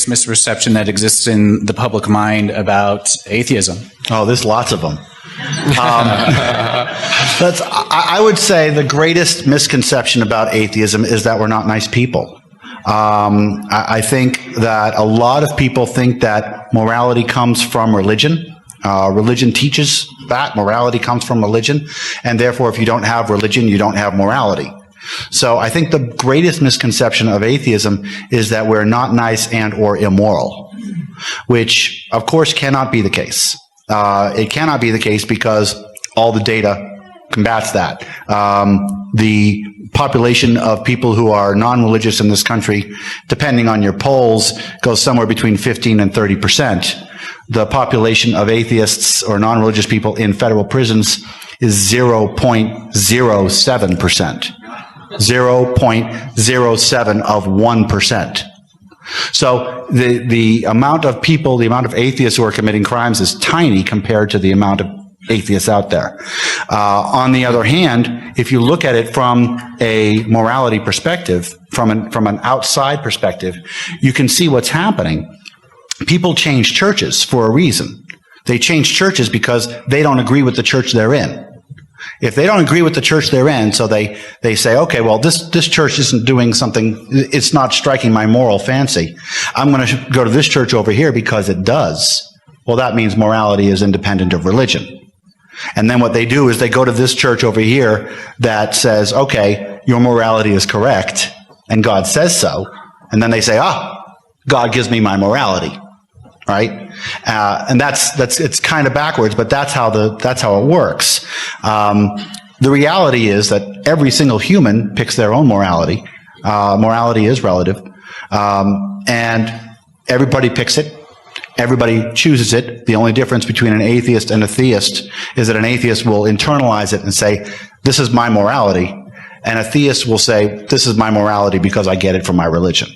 misreception that exists in the public mind about atheism? Oh, there's lots of them. I would say the greatest misconception about atheism is that we're not nice people. I think that a lot of people think that morality comes from religion. Religion teaches that morality comes from religion, and therefore if you don't have religion, you don't have morality. So I think the greatest misconception of atheism is that we're not nice and or immoral, which of course cannot be the case. It cannot be the case because all the data combats that. The population of people who are non-religious in this country, depending on your polls, goes somewhere between 15 and 30%. The population of atheists or non-religious people in federal prisons is 0.07%. 0.07 of 1%. So the amount of people, the amount of atheists who are committing crimes is tiny compared to the amount of atheists out there. On the other hand, if you look at it from a morality perspective, from an outside perspective, you can see what's happening. People change churches for a reason. They change churches because they don't agree with the church they're in. If they don't agree with the church they're in, so they say, okay, well, this church isn't doing something, it's not striking my moral fancy. I'm going to go to this church over here because it does. Well, that means morality is independent of religion. And then what they do is they go to this church over here that says, okay, your morality is correct, and God says so. And then they say, God gives me my morality. Right, and it's kind of backwards, but that's how it works. The reality is that every single human picks their own morality. Morality is relative, and everybody picks it. Everybody chooses it. The only difference between an atheist and a theist is that an atheist will internalize it and say, "This is my morality," and a theist will say, "This is my morality because I get it from my religion."